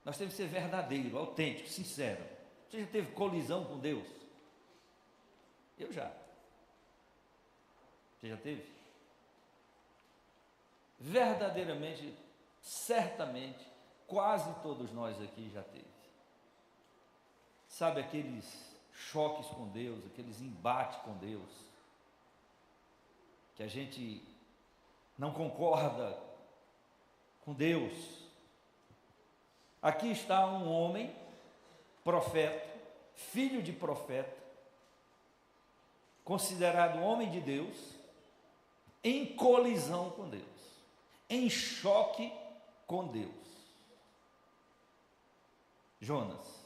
Nós temos que ser verdadeiro, autêntico, sincero. Você já teve colisão com Deus? Eu já. Você já teve? Verdadeiramente, certamente, quase todos nós aqui já teve. Sabe aqueles choques com Deus, aqueles embates com Deus, que a gente não concorda com Deus. Aqui está um homem, profeta, filho de profeta, considerado homem de Deus, em colisão com Deus, em choque com Deus. Jonas.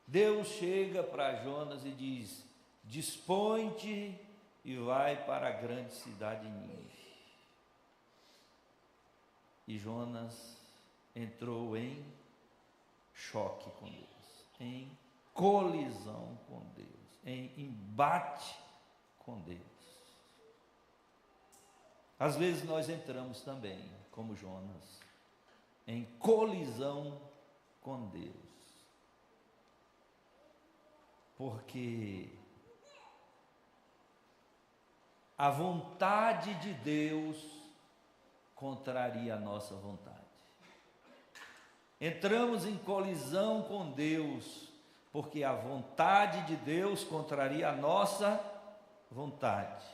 Deus chega para Jonas e diz: dispõe-te e vai para a grande cidade de Nínive. E Jonas entrou em choque com Deus, em colisão com Deus, em embate com Deus. Às vezes nós entramos também, como Jonas, em colisão com Deus, porque a vontade de Deus contraria a nossa vontade. Entramos em colisão com Deus, porque a vontade de Deus contraria a nossa vontade.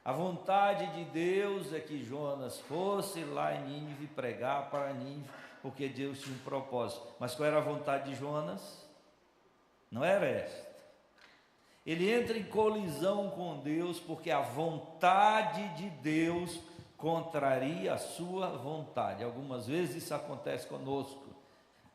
A vontade de Deus é que Jonas fosse lá em Nínive pregar para Nínive, porque Deus tinha um propósito. Mas qual era a vontade de Jonas? Não era esta. Ele entra em colisão com Deus, porque a vontade de Deus contraria a sua vontade. Algumas vezes isso acontece conosco.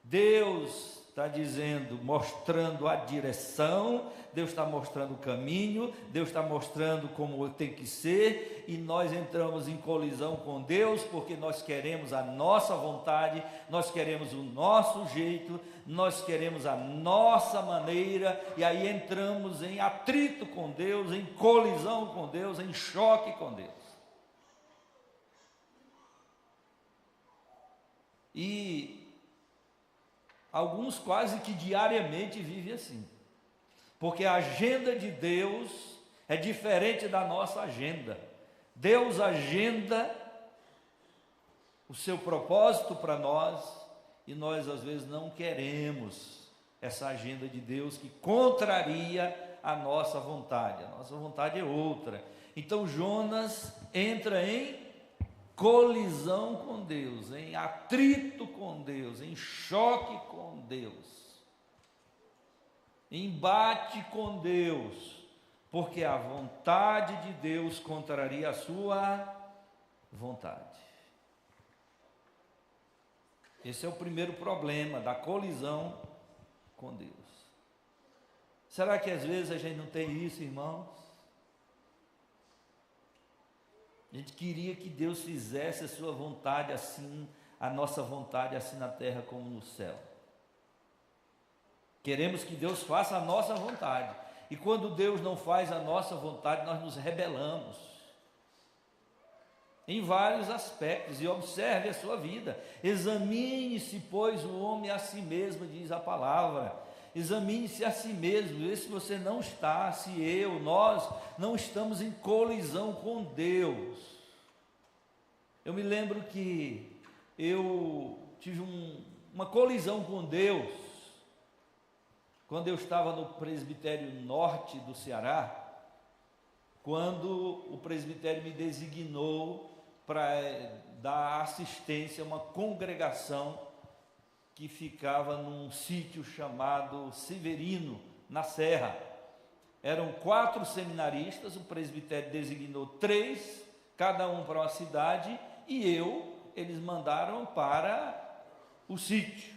Deus está dizendo, mostrando a direção, Deus está mostrando o caminho, Deus está mostrando como tem que ser, e nós entramos em colisão com Deus, porque nós queremos a nossa vontade, nós queremos o nosso jeito, nós queremos a nossa maneira, e aí entramos em atrito com Deus, em colisão com Deus, em choque com Deus. E alguns quase que diariamente vivem assim, porque a agenda de Deus é diferente da nossa agenda. Deus agenda o seu propósito para nós, e nós às vezes não queremos essa agenda de Deus que contraria a nossa vontade. A nossa vontade é outra. Então Jonas entra em colisão com Deus, em atrito com Deus, em choque com Deus, embate com Deus, porque a vontade de Deus contraria a sua vontade. Esse é o primeiro problema da colisão com Deus. Será que às vezes a gente não tem isso, irmãos? A gente queria que Deus fizesse a sua vontade assim, a nossa vontade assim na terra como no céu. Queremos que Deus faça a nossa vontade. E quando Deus não faz a nossa vontade, nós nos rebelamos. Em vários aspectos. E observe a sua vida. Examine-se, pois, o homem a si mesmo, diz a palavra. Examine-se a si mesmo, vê se você não está, se nós não estamos em colisão com Deus. Eu me lembro que eu tive uma colisão com Deus, quando eu estava no presbitério norte do Ceará, quando o presbitério me designou para dar assistência a uma congregação que ficava num sítio chamado Severino, na Serra. Eram 4 seminaristas, o presbitério designou 3, cada um para uma cidade, e eles mandaram para o sítio,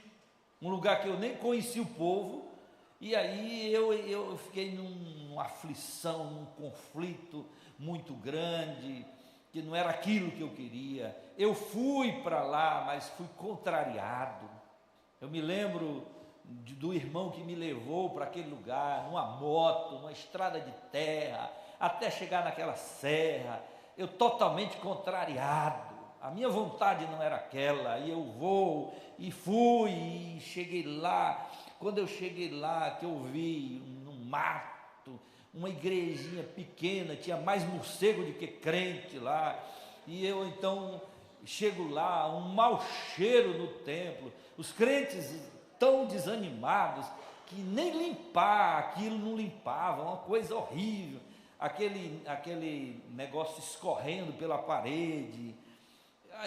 um lugar que eu nem conhecia o povo, e aí eu fiquei numa aflição, num conflito muito grande, que não era aquilo que eu queria. Eu fui para lá, mas fui contrariado. Eu me lembro do irmão que me levou para aquele lugar, numa moto, numa estrada de terra, até chegar naquela serra, eu totalmente contrariado. A minha vontade não era aquela, e eu vou, e fui, e cheguei lá. Quando eu cheguei lá, que eu vi no mato, uma igrejinha pequena, tinha mais morcego do que crente lá, e eu então chego lá, um mau cheiro no templo, os crentes tão desanimados, que nem limpar aquilo não limpava, uma coisa horrível, aquele negócio escorrendo pela parede.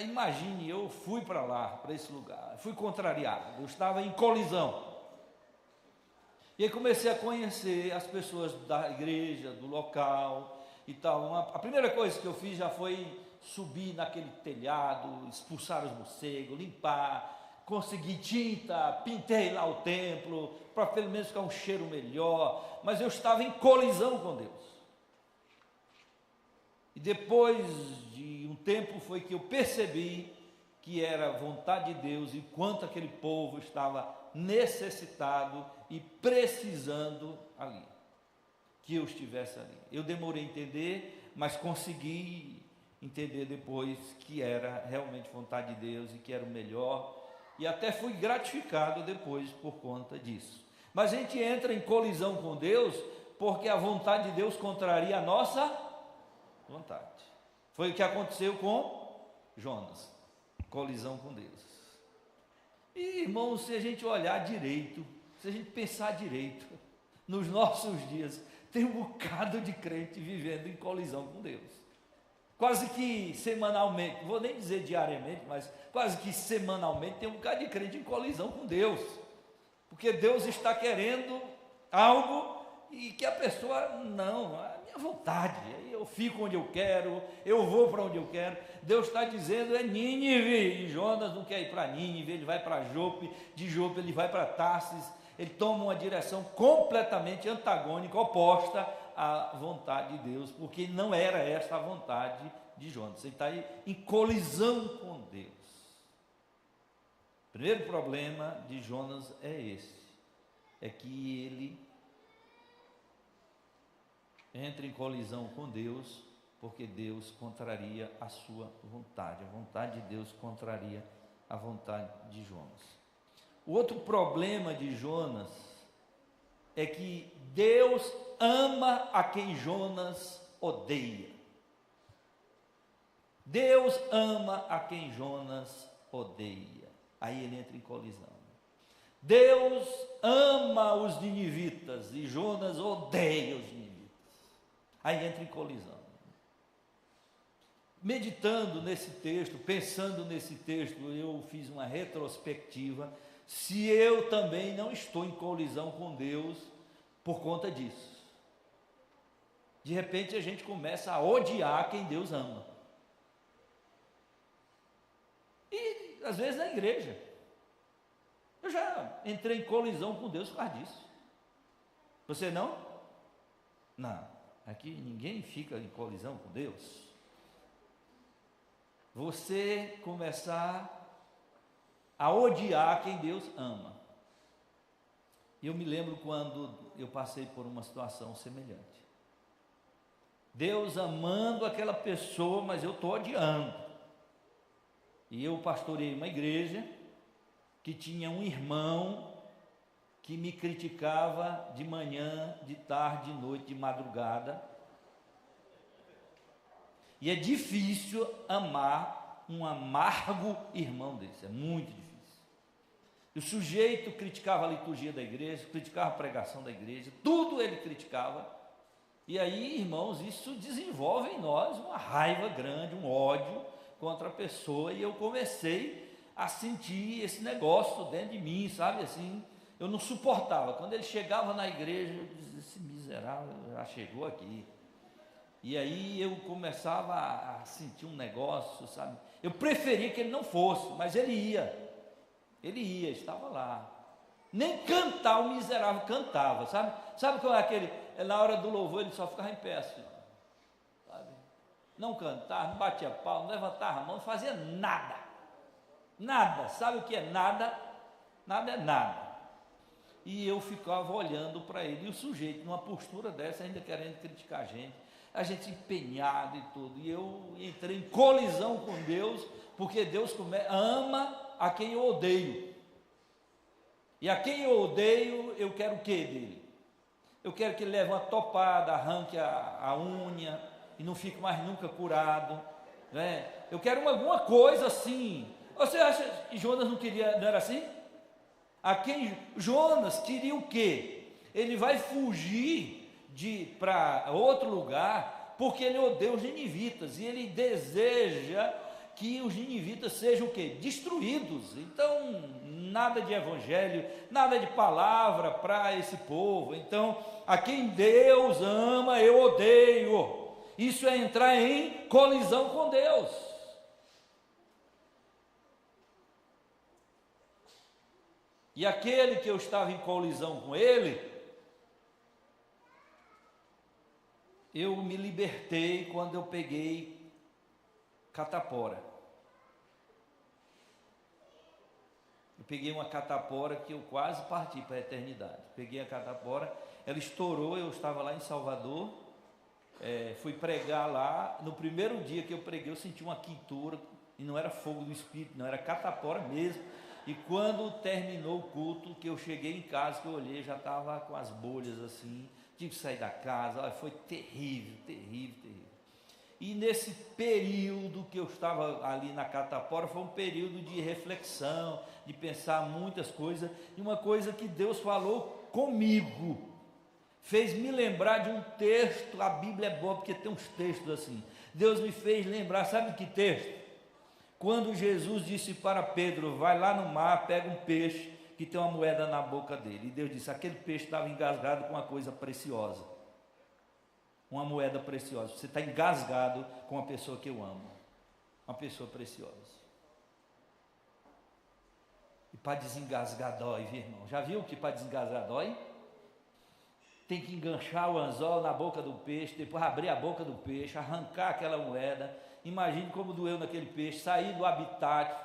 Imagine, eu fui para lá, para esse lugar, fui contrariado, eu estava em colisão, e aí comecei a conhecer as pessoas da igreja, do local e tal. A primeira coisa que eu fiz já foi subir naquele telhado, expulsar os morcegos, limpar, consegui tinta, pintei lá o templo, para pelo menos ficar um cheiro melhor, mas eu estava em colisão com Deus. E depois de um tempo foi que eu percebi que era vontade de Deus e quanto aquele povo estava necessitado e precisando ali, que eu estivesse ali. Eu demorei a entender, mas consegui entender depois que era realmente vontade de Deus e que era o melhor, e até fui gratificado depois por conta disso. Mas a gente entra em colisão com Deus porque a vontade de Deus contraria a nossa vontade. Foi o que aconteceu com Jonas, colisão com Deus. E irmãos, se a gente olhar direito, se a gente pensar direito, nos nossos dias tem um bocado de crente vivendo em colisão com Deus. Quase que semanalmente, vou nem dizer diariamente, mas quase que semanalmente tem um bocado de crente em colisão com Deus, porque Deus está querendo algo e que a pessoa, não, a minha vontade, eu fico onde eu quero, eu vou para onde eu quero. Deus está dizendo, é Nínive, e Jonas não quer ir para Nínive, ele vai para Jope, de Jope ele vai para Tarsis, ele toma uma direção completamente antagônica, oposta à vontade de Deus, porque não era esta a vontade de Jonas, ele está aí em colisão com Deus. O primeiro problema de Jonas é esse, é que ele entra em colisão com Deus, porque Deus contraria a sua vontade, a vontade de Deus contraria a vontade de Jonas. O outro problema de Jonas é que Deus ama a quem Jonas odeia. Deus ama a quem Jonas odeia. Aí ele entra em colisão. Deus ama os ninivitas e Jonas odeia os ninivitas. Aí entra em colisão. Meditando nesse texto, pensando nesse texto, eu fiz uma retrospectiva, se eu também não estou em colisão com Deus por conta disso. De repente a gente começa a odiar quem Deus ama. E às vezes na igreja. Eu já entrei em colisão com Deus por causa disso. Você não? Não. Aqui ninguém fica em colisão com Deus. Você começar a odiar quem Deus ama. Eu me lembro quando eu passei por uma situação semelhante. Deus amando aquela pessoa, mas eu estou odiando. E eu pastoreei uma igreja que tinha um irmão que me criticava de manhã, de tarde, de noite, de madrugada. E é difícil amar um amargo irmão desse, é muito difícil. E o sujeito criticava a liturgia da igreja, criticava a pregação da igreja, tudo ele criticava. E aí, irmãos, isso desenvolve em nós uma raiva grande, um ódio contra a pessoa, e eu comecei a sentir esse negócio dentro de mim, sabe, assim, eu não suportava. Quando ele chegava na igreja, eu dizia, esse miserável já chegou aqui. E aí eu começava a sentir um negócio, sabe, eu preferia que ele não fosse, mas ele ia, estava lá. Nem cantar o miserável cantava, sabe qual é aquele, na hora do louvor ele só ficava em pé assim, sabe, não cantava, não batia pau, não levantava a mão, não fazia nada, sabe o que é nada? Nada é nada. E eu ficava olhando para ele, e o sujeito numa postura dessa, ainda querendo criticar a gente, a gente empenhado e tudo, e eu entrei em colisão com Deus, porque Deus ama a quem eu odeio, e a quem eu odeio, eu quero o que dele? Eu quero que ele leve uma topada, arranque a unha, e não fique mais nunca curado, né? Eu quero alguma coisa assim. Você acha que Jonas não queria, não era assim? A quem Jonas queria o quê? Ele vai fugir para outro lugar, porque ele odeia os ninivitas, e ele deseja que os ninivitas sejam o quê? Destruídos. Então, nada de evangelho, nada de palavra para esse povo. Então, a quem Deus ama, eu odeio. Isso é entrar em colisão com Deus. E aquele que eu estava em colisão com ele, eu me libertei quando eu peguei catapora. Eu peguei uma catapora que eu quase parti para a eternidade. Peguei a catapora, ela estourou, eu estava lá em Salvador, fui pregar lá. No primeiro dia que eu preguei, eu senti uma quentura, e não era fogo do Espírito, não, era catapora mesmo. E quando terminou o culto, que eu cheguei em casa, que eu olhei, já estava com as bolhas assim, tive que sair da casa. Olha, foi terrível, terrível, terrível. E nesse período que eu estava ali na catapora, foi um período de reflexão, de pensar muitas coisas, e uma coisa que Deus falou comigo, fez me lembrar de um texto. A Bíblia é boa porque tem uns textos assim. Deus me fez lembrar, sabe que texto? Quando Jesus disse para Pedro, vai lá no mar, pega um peixe que tem uma moeda na boca dele. E Deus disse, aquele peixe estava engasgado com uma coisa preciosa. Uma moeda preciosa. Você está engasgado com uma pessoa que eu amo. Uma pessoa preciosa. E para desengasgar dói, viu, irmão? Já viu que para desengasgar dói? Tem que enganchar o anzol na boca do peixe, depois abrir a boca do peixe, arrancar aquela moeda. Imagine como doeu naquele peixe, sair do habitat,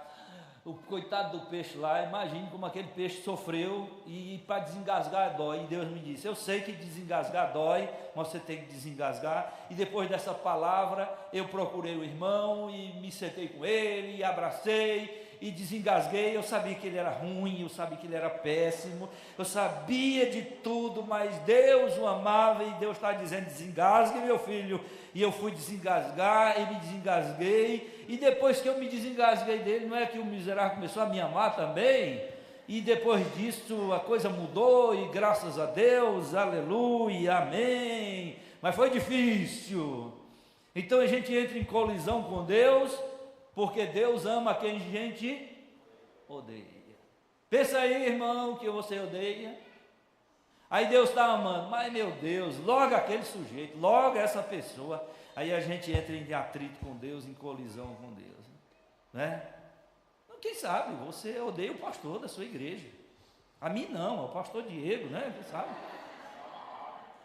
o coitado do peixe lá. Imagine como aquele peixe sofreu, e para desengasgar dói. E Deus me disse, eu sei que desengasgar dói, mas você tem que desengasgar. E depois dessa palavra, eu procurei o irmão, e me sentei com ele, e abracei, e desengasguei. Eu sabia que ele era ruim, eu sabia que ele era péssimo, eu sabia de tudo, mas Deus o amava, e Deus está dizendo, desengasgue meu filho. E eu fui desengasgar, e me desengasguei, e depois que eu me desengasguei dele, não é que o miserável começou a me amar também? E depois disso a coisa mudou, e graças a Deus, aleluia, amém. Mas foi difícil. Então a gente entra em colisão com Deus, porque Deus ama quem a gente odeia. Pensa aí, irmão, que você odeia. Aí Deus está amando, mas meu Deus, logo aquele sujeito, logo essa pessoa. Aí a gente entra em atrito com Deus, em colisão com Deus, né? Quem sabe você odeia o pastor da sua igreja. A mim não, é o pastor Diego, né? Quem sabe?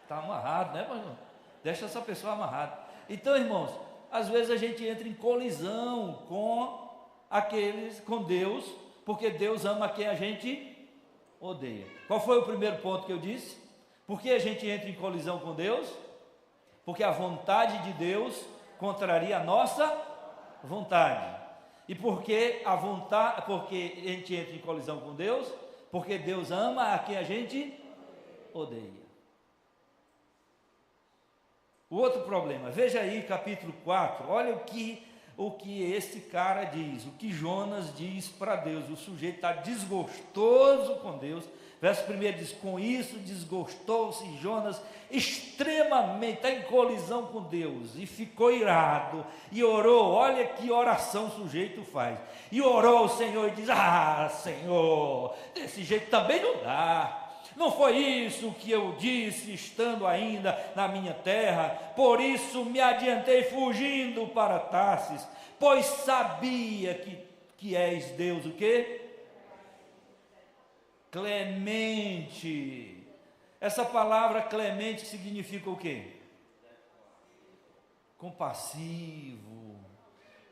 Está amarrado, né, pastor? Deixa essa pessoa amarrada. Então, irmãos, às vezes a gente entra em colisão com Deus, porque Deus ama quem a gente odeia. Qual foi o primeiro ponto que eu disse? Por que a gente entra em colisão com Deus? Porque a vontade de Deus contraria a nossa vontade. E porque a gente entra em colisão com Deus? Porque Deus ama a quem a gente odeia. O outro problema, veja aí capítulo 4, olha o que esse cara diz, o que Jonas diz para Deus. O sujeito está desgostoso com Deus. Verso 1 diz, com isso desgostou-se Jonas extremamente, está em colisão com Deus, e ficou irado, e orou. Olha que oração o sujeito faz, e orou ao Senhor, e diz, Senhor, desse jeito também não dá. Não foi isso que eu disse, estando ainda na minha terra? Por isso me adiantei fugindo para Tarsis, pois sabia que és Deus, o quê? Clemente. Essa palavra clemente significa o quê? Compassivo,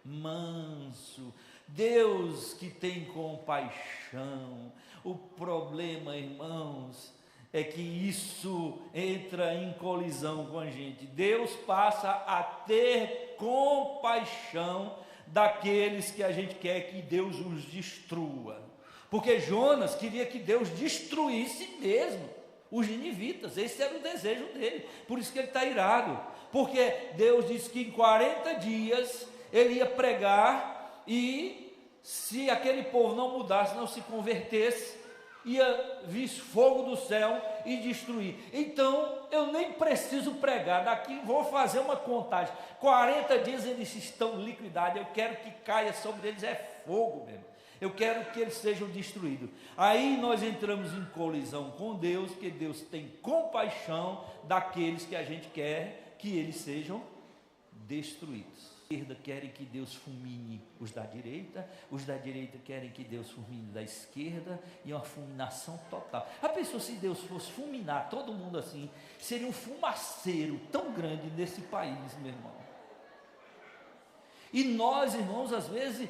manso. Deus que tem compaixão. O problema, irmãos, é que isso entra em colisão com a gente. Deus passa a ter compaixão daqueles que a gente quer que Deus os destrua. Porque Jonas queria que Deus destruísse mesmo os ninivitas, esse era o desejo dele, por isso que ele está irado, porque Deus disse que em 40 dias ele ia pregar, e se aquele povo não mudasse, não se convertesse, ia vir fogo do céu e destruir. Então eu nem preciso pregar, daqui vou fazer uma contagem, 40 dias eles estão liquidados, eu quero que caia sobre eles fogo mesmo. Eu quero que eles sejam destruídos. Aí nós entramos em colisão com Deus, porque Deus tem compaixão daqueles que a gente quer que eles sejam destruídos. A esquerda querem que Deus fulmine os da direita querem que Deus fulmine da esquerda, e uma fulminação total. A pessoa, se Deus fosse fulminar todo mundo assim, seria um fumaceiro tão grande nesse país, meu irmão. E nós, irmãos, às vezes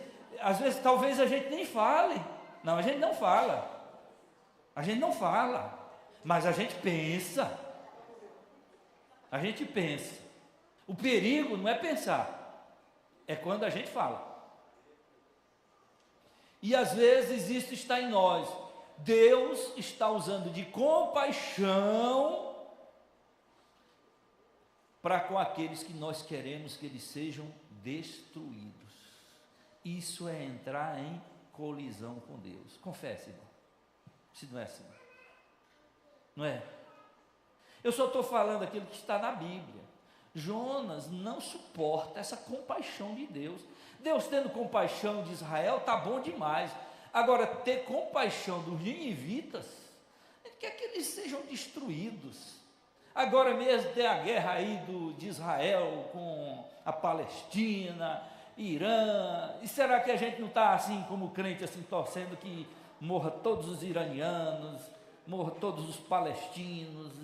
talvez a gente nem fale. Não, a gente não fala. A gente não fala. Mas a gente pensa. A gente pensa. O perigo não é pensar. É quando a gente fala. E às vezes isso está em nós. Deus está usando de compaixão para com aqueles que nós queremos que eles sejam destruídos. Isso é entrar em colisão com Deus. Confesse, irmão, se não é assim. Não é? Eu só estou falando aquilo que está na Bíblia. Jonas não suporta essa compaixão de Deus. Deus tendo compaixão de Israel, está bom demais. Agora, ter compaixão dos ninivitas, ele quer que eles sejam destruídos. Agora mesmo tem a guerra aí de Israel com a Palestina, Irã, e será que a gente não está assim como crente, assim, torcendo que morra todos os iranianos, morra todos os palestinos,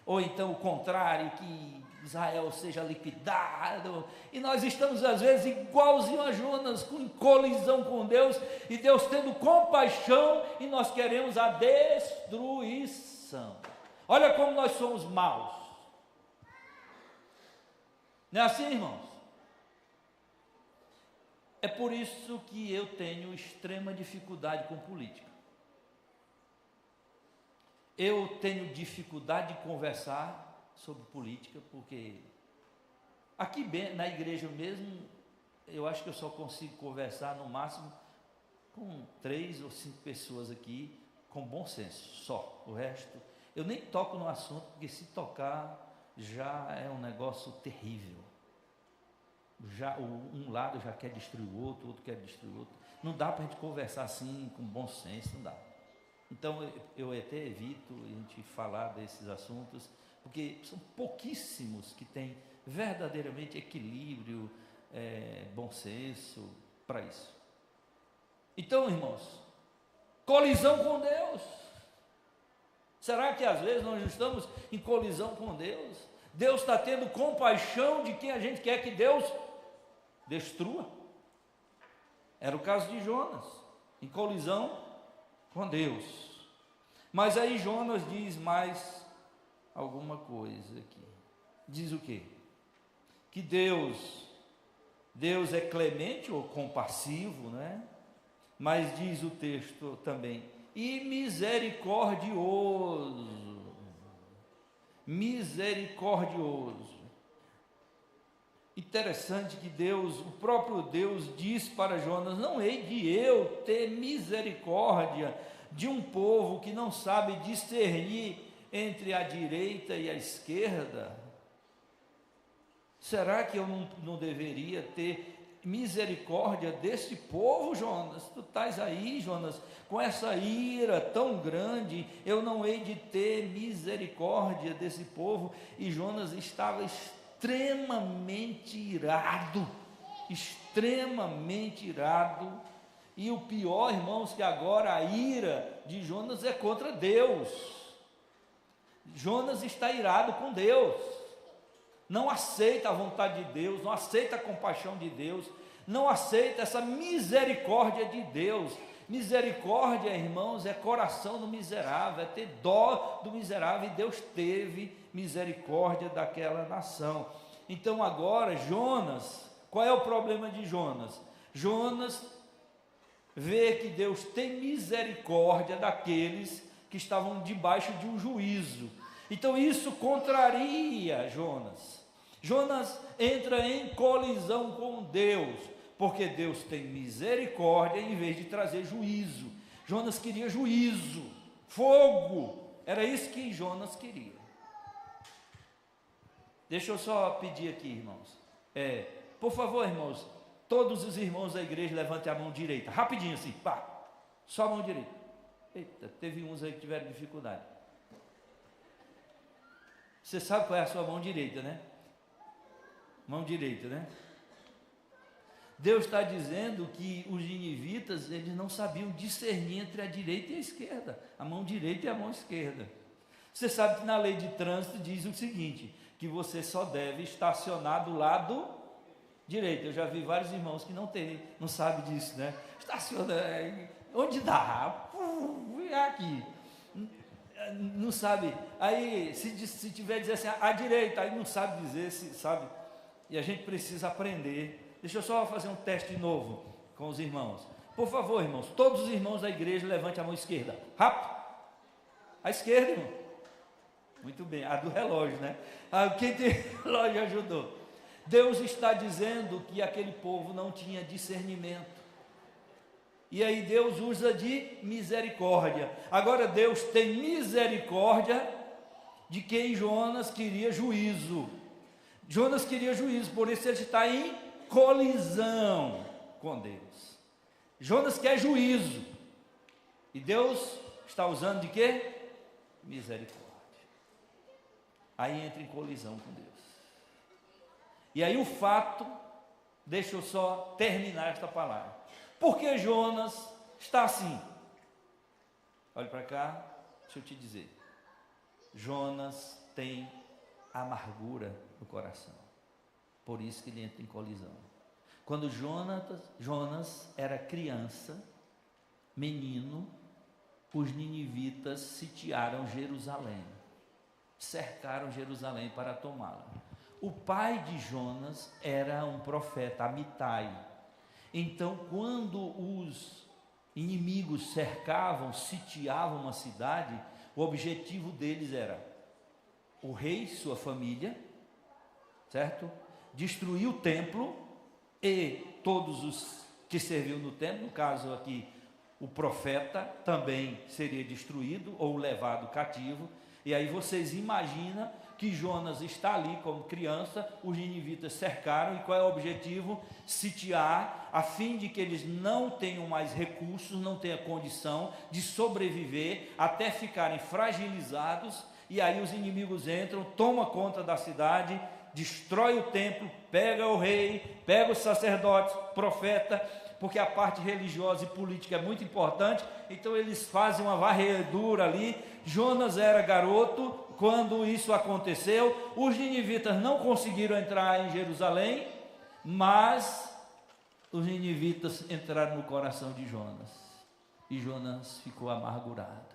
ou então o contrário, que Israel seja liquidado, e nós estamos às vezes igualzinho a Jonas, com colisão com Deus, e Deus tendo compaixão, e nós queremos a destruição. Olha como nós somos maus, não é assim, irmãos? É por isso que eu tenho extrema dificuldade com política. Eu tenho dificuldade de conversar sobre política, porque aqui na igreja mesmo, eu acho que eu só consigo conversar no máximo com 3 ou 5 pessoas aqui, com bom senso, só. O resto, eu nem toco no assunto, porque se tocar já é um negócio terrível. Já um lado já quer destruir o outro quer destruir o outro. Não dá para a gente conversar assim com bom senso, não dá. Então eu até evito a gente falar desses assuntos, porque são pouquíssimos que têm verdadeiramente equilíbrio, bom senso para isso. Então, irmãos, colisão com Deus. Será que às vezes nós estamos em colisão com Deus? Deus está tendo compaixão de quem a gente quer que Deus destrua. Era o caso de Jonas, em colisão com Deus. Mas aí Jonas diz mais alguma coisa aqui. Diz o quê? Que Deus é clemente ou compassivo, né? Mas diz o texto também, e misericordioso. Misericordioso. Interessante que Deus, o próprio Deus diz para Jonas: não hei de eu ter misericórdia de um povo que não sabe discernir entre a direita e a esquerda? Será que eu não deveria ter misericórdia desse povo, Jonas? Tu estás aí, Jonas, com essa ira tão grande, eu não hei de ter misericórdia desse povo. E Jonas estava extremamente irado, e o pior, irmãos, que agora a ira de Jonas é contra Deus. Jonas está irado com Deus, não aceita a vontade de Deus, não aceita a compaixão de Deus, não aceita essa misericórdia de Deus. Misericórdia, irmãos, é coração do miserável, é ter dó do miserável, e Deus teve misericórdia daquela nação. Então agora Jonas, qual é o problema de Jonas? Jonas vê que Deus tem misericórdia daqueles que estavam debaixo de um juízo. Então isso contraria Jonas. Jonas entra em colisão com Deus, porque Deus tem misericórdia em vez de trazer juízo. Jonas queria juízo, fogo, era isso que Jonas queria. Deixa eu só pedir aqui, irmãos, por favor, irmãos, todos os irmãos da igreja levantem a mão direita, rapidinho assim, pá, só a mão direita. Eita, teve uns aí que tiveram dificuldade. Você sabe qual é a sua mão direita, né? Mão direita, né? Deus está dizendo que os ninivitas, eles não sabiam discernir entre a direita e a esquerda, a mão direita e a mão esquerda. Você sabe que na lei de trânsito diz o seguinte, que você só deve estacionar do lado direito. Eu já vi vários irmãos que não sabem disso, né? Estaciona, onde dá? Aqui. Não sabe. Aí, se tiver dizer assim, à direita, aí não sabe dizer, sabe? E a gente precisa aprender. Deixa eu só fazer um teste novo com os irmãos. Por favor, irmãos, todos os irmãos da igreja, levante a mão esquerda. Rápido. A esquerda, irmão. Muito bem. A do relógio, né? Quem tem relógio ajudou. Deus está dizendo que aquele povo não tinha discernimento. E aí Deus usa de misericórdia. Agora Deus tem misericórdia de quem Jonas queria juízo. Jonas queria juízo, por isso ele está em colisão com Deus. Jonas quer juízo. E Deus está usando de quê? Misericórdia. Aí entra em colisão com Deus. E aí o fato, deixa eu só terminar esta palavra. Por que Jonas está assim? Olhe para cá, deixa eu te dizer. Jonas tem amargura no coração. Por isso que ele entra em colisão. Quando Jonas era criança, menino, os ninivitas sitiaram Jerusalém. Cercaram Jerusalém para tomá-la. O pai de Jonas era um profeta, Amitai. Então, quando os inimigos cercavam, sitiavam uma cidade, o objetivo deles era o rei, sua família, certo? Destruir o templo e todos os que serviam no templo, no caso aqui, o profeta também seria destruído ou levado cativo. E aí vocês imaginam que Jonas está ali como criança, os ninivitas cercaram, e qual é o objetivo? Sitiar, a fim de que eles não tenham mais recursos, não tenham condição de sobreviver, até ficarem fragilizados, e aí os inimigos entram, tomam conta da cidade, destrói o templo, pega o rei, pega os sacerdotes, profeta, porque a parte religiosa e política é muito importante, então eles fazem uma varredura ali. Jonas era garoto quando isso aconteceu, os ninivitas não conseguiram entrar em Jerusalém, mas os ninivitas entraram no coração de Jonas, e Jonas ficou amargurado.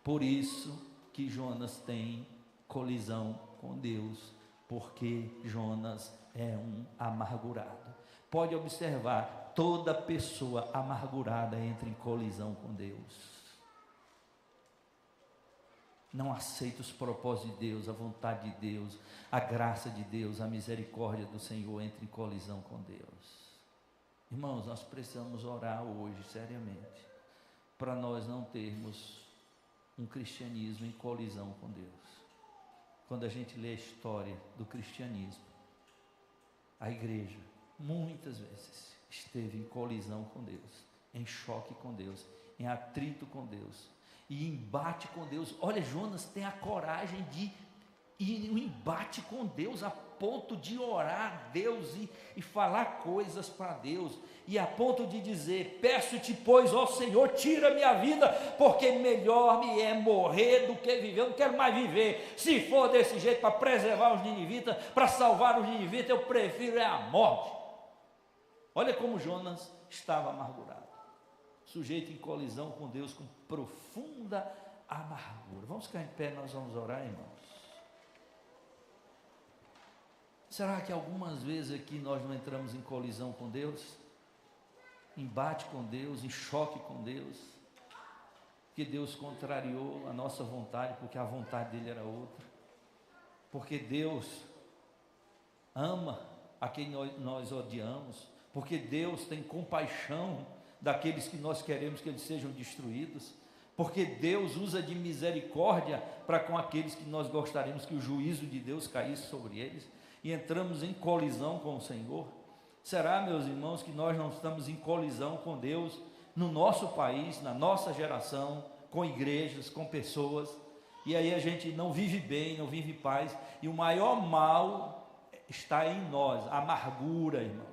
Por isso que Jonas tem colisão com Deus, porque Jonas é um amargurado. Pode observar, toda pessoa amargurada entra em colisão com Deus. Não aceita os propósitos de Deus, a vontade de Deus, a graça de Deus, a misericórdia do Senhor, entra em colisão com Deus. Irmãos, nós precisamos orar hoje, seriamente, para nós não termos um cristianismo em colisão com Deus. Quando a gente lê a história do cristianismo, a igreja, muitas vezes, esteve em colisão com Deus, em choque com Deus, em atrito com Deus, e embate com Deus. Olha, Jonas tem a coragem de ir no embate com Deus, a ponto de orar a Deus e falar coisas para Deus, e a ponto de dizer: peço-te, pois, ó Senhor, tira minha vida, porque melhor me é morrer do que viver. Eu não quero mais viver. Se for desse jeito, para preservar os ninivitas, para salvar os ninivitas, eu prefiro a morte. Olha como Jonas estava amargurado. sujeito em colisão com Deus com profunda amargura. Vamos ficar em pé, nós vamos orar, irmãos. Será que algumas vezes aqui nós não entramos em colisão com Deus? Embate com Deus, em choque com Deus? Que Deus contrariou a nossa vontade, porque a vontade dele era outra. Porque Deus ama a quem nós odiamos. Porque Deus tem compaixão daqueles que nós queremos que eles sejam destruídos. Porque Deus usa de misericórdia para com aqueles que nós gostaríamos que o juízo de Deus caísse sobre eles. E entramos em colisão com o Senhor. Será, meus irmãos, que nós não estamos em colisão com Deus no nosso país, na nossa geração, com igrejas, com pessoas, e aí a gente não vive bem, não vive em paz, e o maior mal está em nós, a amargura, irmãos.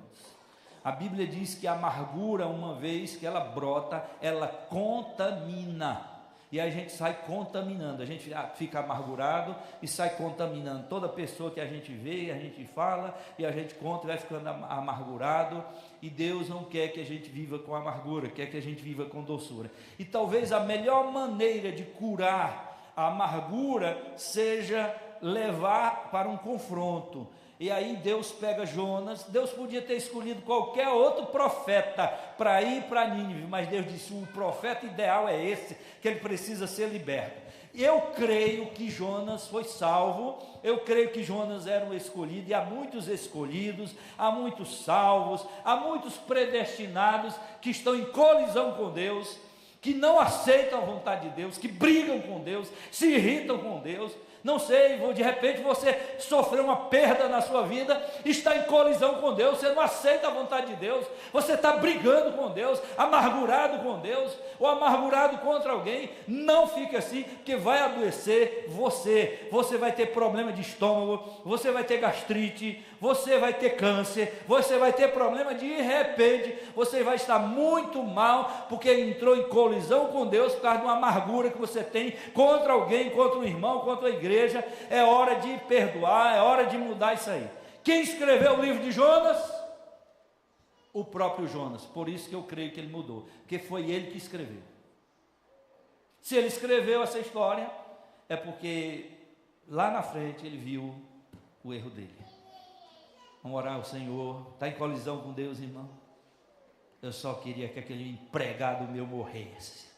A Bíblia diz que a amargura, uma vez que ela brota, ela contamina, e aí a gente sai contaminando, a gente fica amargurado e sai contaminando toda pessoa que a gente vê, a gente fala, e a gente conta e vai ficando amargurado, e Deus não quer que a gente viva com amargura, quer que a gente viva com doçura. E talvez a melhor maneira de curar a amargura seja levar para um confronto. E aí Deus pega Jonas. Deus podia ter escolhido qualquer outro profeta para ir para Nínive, mas Deus disse: o profeta ideal é esse, que ele precisa ser liberto. Eu creio que Jonas foi salvo, eu creio que Jonas era um escolhido, e há muitos escolhidos, há muitos salvos, há muitos predestinados que estão em colisão com Deus, que não aceitam a vontade de Deus, que brigam com Deus, se irritam com Deus. Não sei, de repente você sofreu uma perda na sua vida, está em colisão com Deus, você não aceita a vontade de Deus, você está brigando com Deus, amargurado com Deus, ou amargurado contra alguém. Não fique assim, porque vai adoecer você vai ter problema de estômago, você vai ter gastrite, você vai ter câncer, você vai ter problema de repente, você vai estar muito mal, porque entrou em colisão com Deus por causa de uma amargura que você tem contra alguém, contra um irmão, contra a igreja. É hora de perdoar, é hora de mudar isso aí. Quem escreveu o livro de Jonas? O próprio Jonas. Por isso que eu creio que ele mudou, porque foi ele que escreveu. Se ele escreveu essa história, é porque lá na frente ele viu o erro dele. Vamos orar ao Senhor. Está em colisão com Deus, irmão? Eu só queria que aquele empregado meu morresse.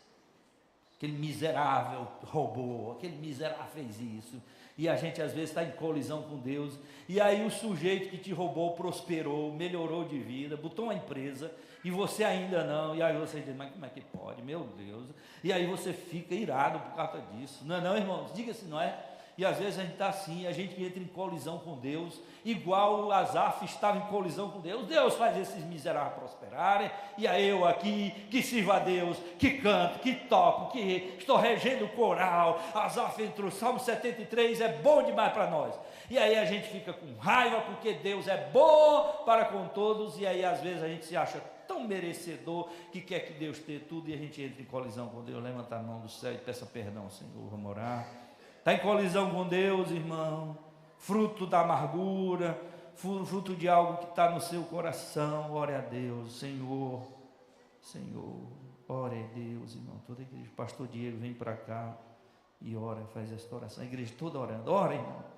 Aquele miserável roubou, aquele miserável fez isso, e a gente às vezes está em colisão com Deus, e aí o sujeito que te roubou prosperou, melhorou de vida, botou uma empresa, e você ainda não, e aí você diz: mas como é que pode, meu Deus? E aí você fica irado por causa disso, não é não, irmãos? Diga se não é? E às vezes a gente está assim, a gente entra em colisão com Deus, igual o Asaf estava em colisão com Deus. Deus faz esses miseráveis prosperarem, e aí eu aqui, que sirva a Deus, que canto, que toco, que estou regendo o coral. Asaf entrou, Salmo 73 é bom demais para nós. E aí a gente fica com raiva, porque Deus é bom para com todos, e aí às vezes a gente se acha tão merecedor, que quer que Deus tenha tudo, e a gente entra em colisão com Deus. Levanta a mão do céu e peça perdão, Senhor. Vamos orar. Está em colisão com Deus, irmão, fruto da amargura, fruto de algo que está no seu coração. Ore a Deus, Senhor, ore a Deus, irmão. Toda a igreja, pastor Diego, vem para cá e ora, faz esta oração. A igreja toda orando, ora, irmão.